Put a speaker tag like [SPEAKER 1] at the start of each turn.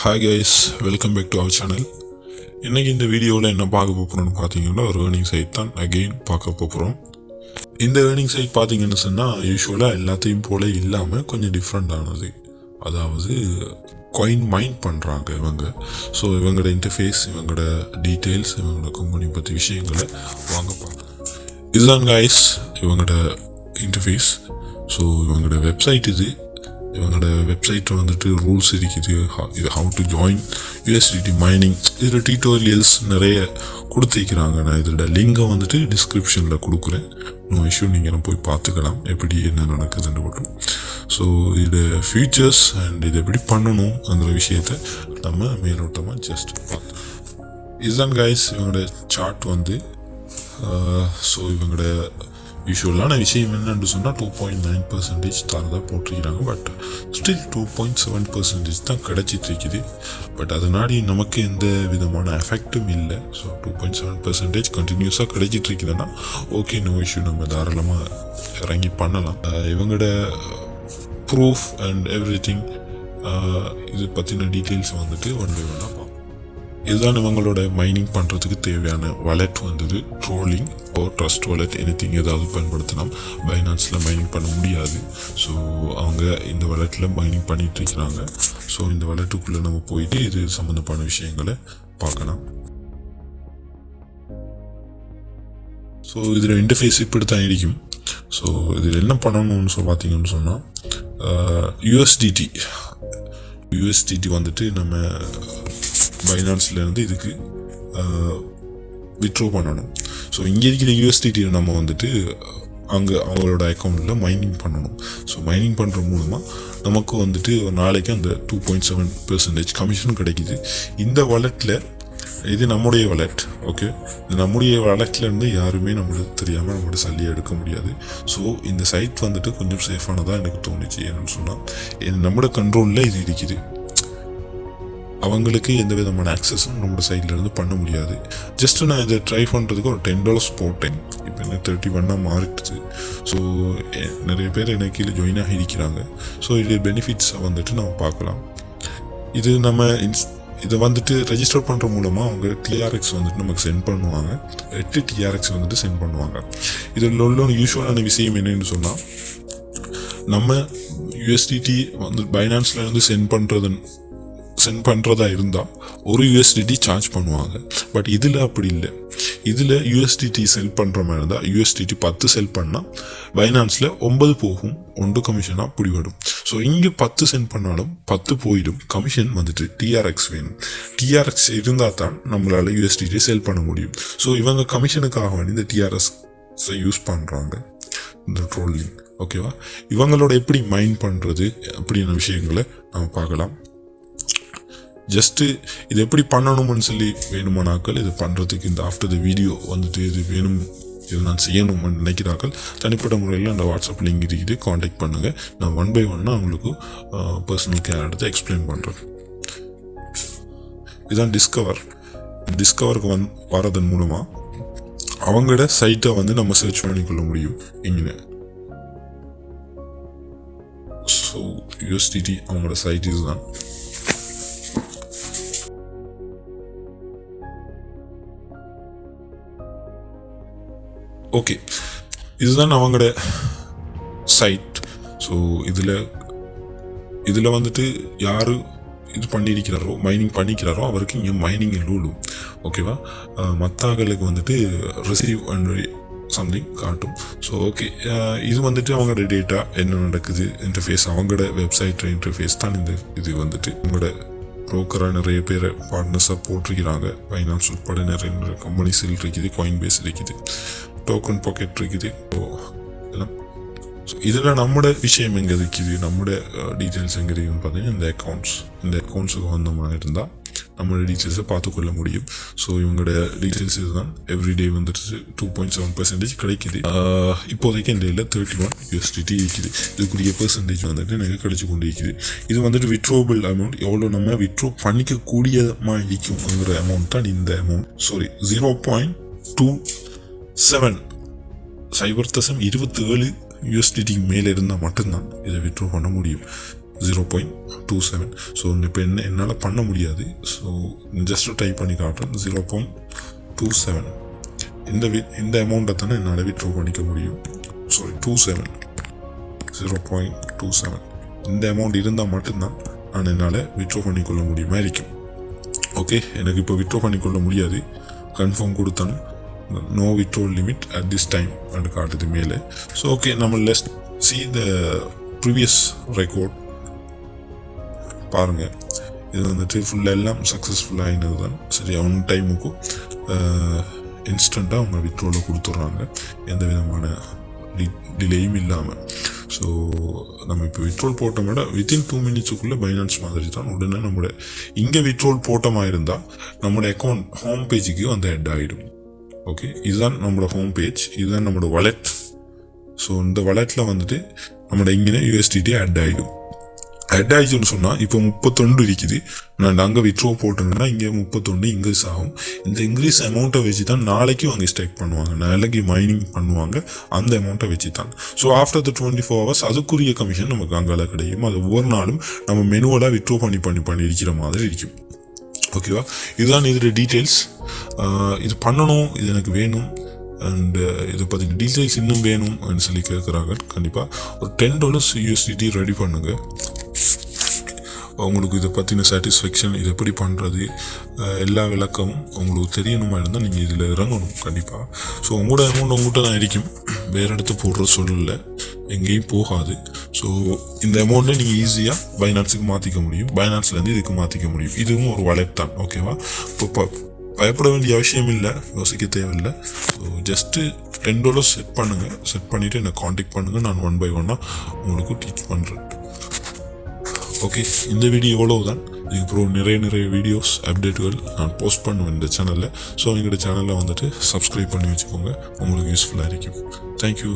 [SPEAKER 1] Hi guys, welcome back to our channel. இன்னைக்கு இந்த வீடியோவில் என்ன பார்க்க போகிறோம்னு பார்த்தீங்கன்னா ஒரு ஏர்னிங் சைட் தான் அகெயின் பார்க்க போகிறோம். இந்த ஏர்னிங் சைட் பார்த்தீங்கன்னு சொன்னால் யூஸ்வலாக எல்லாத்தையும் போல இல்லாமல் கொஞ்சம் டிஃப்ரெண்டானது. அதாவது காயின் மைண்ட் பண்ணுறாங்க இவங்க. ஸோ இவங்களோட இன்டர்ஃபேஸ், இவங்களோட டீட்டெயில்ஸ், இவங்களோட கம்பெனி பற்றி விஷயங்களை வாங்க பார்க்கலாம். இதுதான் கைஸ் இவங்களோட இன்டர்ஃபேஸ். ஸோ இவங்களோட வெப்சைட் இது. இவங்களோட வெப்சைட்டில் வந்துட்டு ரூல்ஸ் இருக்குது, இது how to join USDT mining. இதில் டியூட்டோரியல்ஸ் நிறைய கொடுத்துருக்கிறாங்க. நான் இதோட லிங்கை வந்துட்டு டிஸ்கிரிப்ஷனில் கொடுக்குறேன். நோ இஷ்யூ, நீங்கள் போய் பார்த்துக்கலாம் எப்படி என்ன நடக்குதுன்னு மட்டும். ஸோ இது ஃபியூச்சர்ஸ் அண்ட் இது எப்படி பண்ணணும் அந்த விஷயத்தை நம்ம மேலோட்டமாக ஜஸ்ட் பார்த்தோம். இதுதான் கைஸ் இவங்களோட சார்ட் வந்து. ஸோ இவங்களோட யூஸ்வலான விஷயம் என்னென்னு சொன்னால் 2.9% தரதாக போட்டிருக்கிறாங்க. பட் ஸ்டில் 2.7% தான் கிடச்சிட்டு இருக்குது. பட் அதனாடி நமக்கு எந்த விதமான எஃபெக்டும் இல்லை. ஸோ 2.7% கண்டினியூஸாக கிடைச்சிட்டு இருக்குதுன்னா ஓகே, நோ இஷ்யூ, நம்ம தாராளமாக இறங்கி பண்ணலாம். இவங்களோட ப்ரூஃப் அண்ட் எவ்ரி திங், இது பற்றின டீட்டெயில்ஸ் வந்துட்டு ஒன் பை ஒன்னாக பார்ப்போம். இதுதான் இவங்களோட மைனிங் பண்ணுறதுக்கு தேவையான வாலெட் வந்தது. ட்ரோலிங் ஓ ட்ரஸ்ட் வாலெட் எனிதிங் ஏதாவது பயன்படுத்தினோம். பைனான்ஸில் மைனிங் பண்ண முடியாது. ஸோ அவங்க இந்த வாலெட்டில் மைனிங் பண்ணிட்டு இருக்கிறாங்க. ஸோ இந்த வாலெட்டுக்குள்ளே நம்ம போயிட்டு இது சம்மந்தமான விஷயங்களை பார்க்கலாம். ஸோ இதில் இன்டர்ஃபேஸ் இப்படி தான் இருக்கும். ஸோ இதில் என்ன பண்ணணும்னு பார்த்தீங்கன்னு சொன்னால் USDT வந்துட்டு நம்ம பைனான்ஸ்லேருந்து இதுக்கு வித்ட்ரா பண்ணணும். ஸோ இங்கே இருக்கிற USDT நம்ம வந்துட்டு அங்கே அவங்களோட அக்கௌண்ட்டில் மைனிங் பண்ணணும். ஸோ மைனிங் பண்ணுற மூலமாக நமக்கு வந்துட்டு ஒரு நாளைக்கு அந்த 2.7% கமிஷன் கிடைக்கிது. இந்த வாலெட்டில் இது நம்முடைய வாலெட். ஓகே, நம்முடைய வாலெட்லேருந்து யாருமே நம்மளுக்கு தெரியாமல் நம்மளோட சல்லியை எடுக்க முடியாது. ஸோ இந்த சைட் வந்துட்டு கொஞ்சம் சேஃபானதாக எனக்கு தோணுச்சு. என்னன்னு சொன்னால் நம்மளோட கண்ட்ரோலில் இது இருக்குது. அவங்களுக்கு எந்த விதமான ஆக்சஸும் நம்மளோட சைட்லேருந்து பண்ண முடியாது. ஜஸ்ட்டு நான் இதை ட்ரை பண்ணுறதுக்கு ஒரு $10 போட்டேன். இப்போ எனக்கு 31 மாறிடுச்சு. ஸோ நிறைய பேர் எனக்கு கீழே ஜாயின் ஆகியிருக்கிறாங்க. ஸோ இது பெனிஃபிட்ஸை வந்துட்டு நம்ம பார்க்கலாம். இது நம்ம இதை வந்துட்டு ரெஜிஸ்டர் பண்ணுற மூலமாக அவங்க TRX வந்துட்டு நமக்கு சென்ட் பண்ணுவாங்க. 8 TRX வந்துட்டு சென்ட் பண்ணுவாங்க. இதில் உள்ள யூஸ்வலான விஷயம் என்னன்னு சொன்னால், நம்ம USDT வந்து பைனான்ஸில் இருந்து சென்ட் பண்ணுறதா இருந்தால் ஒரு USDT சார்ஜ் பண்ணுவாங்க. பட் இதில் அப்படி இல்லை. இதில் USDT செல் பண்ணுற மாதிரி இருந்தால் USDT 10 செல் பண்ணால் பைனான்ஸில் 9 போகும், 1 கமிஷனாக பிடிபடும். ஸோ இங்கே 10 சென்ட் பண்ணாலும் 10 போயிடும். கமிஷன் வந்துட்டு TRX வேணும். TRX இருந்தால் தான் நம்மளால் USDT செல் பண்ண முடியும். ஸோ இவங்க கமிஷனுக்காக வேண்டி இந்த TRX யூஸ் பண்ணுறாங்க, இந்த ட்ரோலிங். ஓகேவா, இவங்களோட எப்படி மைண்ட் பண்ணுறது அப்படின்ற விஷயங்களை நம்ம பார்க்கலாம். ஜஸ்ட்டு இது எப்படி பண்ணணும்னு சொல்லி வேணுமானாக்கள் இது பண்ணுறதுக்கு இந்த ஆஃப்டர் த வீடியோ வந்துட்டு இது வேணும், இது நான் செய்யணும்னு நினைக்கிறார்கள் தனிப்பட்ட முறையில் அந்த வாட்ஸ்அப் லிங்க் இருக்குது, காண்டாக்ட் பண்ணுங்கள். நான் 1 by 1 அவங்களுக்கு பர்சனல் கேர் எடுத்து எக்ஸ்பிளைன் பண்ணுறேன். இதுதான் டிஸ்கவருக்கு வரதன் மூலமாக அவங்களோட சைட்டை வந்து நம்ம சர்ச் பண்ணிக்கொள்ள முடியும். இங்கே ஸோ USDT அவங்களோட சைட் இதுதான். ஓகே, இதுதான் அவங்களோட சைட். ஸோ இதில் வந்துட்டு யார் இது பண்ணியிருக்கிறாரோ, மைனிங் பண்ணிக்கிறாரோ அவருக்கு இங்கே மைனிங் லூலும். ஓகேவா, மற்றவங்களுக்கு வந்துட்டு ரிசீவ் அண்ட் சம்திங் காட்டும். ஸோ ஓகே, இது வந்துட்டு அவங்களோட டேட்டா என்ன நடக்குது இன்டர்ஃபேஸ், அவங்களோட வெப்சைட் இன்டர்ஃபேஸ் தான் இது வந்துட்டு. உங்களோட ப்ரோக்கராக நிறைய பேர் பார்ட்னர்ஸாக போட்டிருக்கிறாங்க. பைனான்ஸ் உட்பட நிறைய கம்பெனிஸ் இருக்குது, காயின் பேஸ் இருக்குது, டோக்கன் பாக்கெட் இருக்குது. எல்லாம் ஸோ இதில் நம்மளோட விஷயம் எங்கே இருக்குது, நம்மளோட டீட்டெயில்ஸ் எங்கே இருக்குதுன்னு பார்த்தீங்கன்னா இந்த அக்கௌண்ட்ஸுக்கு வந்த மாதிரி இருந்தால் நம்மளோட டீட்டெயில்ஸை பார்த்துக்கொள்ள முடியும். ஸோ இவங்களோட டீட்டெயில்ஸ் இதுதான். எவ்ரிடே வந்துட்டு 2.7% கிடைக்குது. இப்போதைக்கு இந்த டேயில் 31 USDT இருக்குது. இதுக்குரிய பெர்சன்டேஜ் வந்துட்டு எனக்கு கிடைச்சி கொண்டு இருக்குது. இது வந்துட்டு விட்ரோபிள் அமௌண்ட், எவ்வளோ நம்ம விட்ரோ பண்ணிக்கக்கூடியமாக இருக்குங்கிற அமௌண்ட் தான் இந்த அமௌண்ட். 0.27 USDT மேலே இருந்தால் மட்டும்தான் இதை விட்ரோ பண்ண முடியும். 0.27. ஸோ இப்போ என்னால் பண்ண முடியாது. ஸோ ஜஸ்ட் டைப் பண்ணி காட்டுறேன். 0.27 இந்த அமௌண்ட்டை தானே என்னால் வித்ட்ரா பண்ணிக்க முடியும். சாரி 0.27 இந்த அமௌண்ட் இருந்தால் மட்டும்தான் நான் என்னால் வித்ட்ரா பண்ணிக்கொள்ள முடியுமா இருக்கும். ஓகே, எனக்கு இப்போ வித்ட்ரா பண்ணிக்கொள்ள முடியாது. கன்ஃபார்ம் கொடுத்தாலும் no withdrawal limit at this time என்று காட்டுது மேலே. ஸோ ஓகே, நம்ம let's see the previous record. பாருங்கள், இது வந்துட்டு ஃபுல்லாக எல்லாம் சக்ஸஸ்ஃபுல்லாக ஆகினது தான். சரி, ஒன் டைமுக்கும் இன்ஸ்டண்ட்டாக அவங்க வித்ட்ரோவில் கொடுத்துட்றாங்க, எந்த விதமான டிலேயும் இல்லாமல். ஸோ நம்ம இப்போ வித்ட்ரோல் போட்ட விட வித்தின் 2 மினிட்ஸுக்குள்ளே பைனான்ஸ் மாதிரி தான் உடனே நம்மளோட இங்கே வித்ட்ரோல் போட்டமாக இருந்தால் நம்மளோட அக்கௌண்ட் ஹோம் பேஜுக்கு வந்து ஹெட் ஆகிடும். ஓகே, இதுதான் நம்மளோட ஹோம் பேஜ், இதுதான் நம்மளோட வாலெட். ஸோ இந்த வாலெட்டில் வந்துட்டு நம்மளோட இங்கே USDT ஹெட் ஆகிடும். ஹெட் ஆகிடுச்சுன்னு சொன்னால் இப்போ 31 இருக்குது. நான் அங்கே வித்ட்ரோ போட்டேன்னா இங்கே 31 இன்க்ரீஸ் ஆகும். இந்த இன்க்ரீஸ் அமௌண்ட்டை வச்சு தான் நாளைக்கும் அங்கே ஸ்டேக் பண்ணுவாங்க, நாளைக்கு மைனிங் பண்ணுவாங்க அந்த அமௌண்ட்டை வச்சு தான். ஸோ ஆஃப்டர் த 24 hours அதுக்குரிய கமிஷன் நமக்கு அங்கே கிடைக்கும். அது ஒவ்வொரு நாளும் நம்ம மெனுவலாக வித்ட்ரோ பண்ணி இருக்கிற மாதிரி இருக்கும். ஓகேவா, இதுதான் இதோட டீட்டெயில்ஸ். இது பண்ணணும், இது எனக்கு வேணும் அண்டு இதை பற்றின டீட்டெயில்ஸ் இன்னும் வேணும்னு சொல்லி கேட்குறாங்க. கண்டிப்பாக ஒரு $10 USDT ரெடி பண்ணுங்கள். உங்களுக்கு இதை பற்றின சாட்டிஸ்ஃபேக்ஷன், இது எப்படி பண்ணுறது, எல்லா விளக்கமும் உங்களுக்கு தெரியணுமா இருந்தால் நீங்கள் இதில் இறங்கணும் கண்டிப்பாக. ஸோ உங்களோட அமௌண்ட் உங்கள்கிட்ட தான் இருக்கும், வேறு இடத்து போடுற சொல்லலை, எங்கேயும் போகாது. ஸோ இந்த அமௌண்ட்டை நீங்கள் ஈஸியாக பைனான்ஸுக்கு மாற்றிக்க முடியும், பைனான்ஸ்லேருந்து இதுக்கு மாற்றிக்க முடியும். இதுவும் ஒரு வாலெட் தான். ஓகேவா, இப்போ பயப்பட வேண்டிய அவசியம் இல்லை, யோசிக்க தேவையில்லை. ஸோ ஜஸ்ட்டு $10 செட் பண்ணுங்கள். செட் பண்ணிவிட்டு என்னை காண்டாக்ட் பண்ணுங்கள், நான் 1 by 1 உங்களுக்கு டீச் பண்ணுறேன். ஓகே, இந்த வீடியோ எவ்வளவு தான். இதுக்கப்புறம் நிறைய வீடியோஸ் அப்டேட்டுகள் நான் போஸ்ட் பண்ணுவேன் இந்த சேனலில். ஸோ எங்களோட சேனலில் வந்துட்டு சப்ஸ்கிரைப் பண்ணி வச்சுக்கோங்க, உங்களுக்கு யூஸ்ஃபுல்லாக இருக்கும். தேங்க்யூ.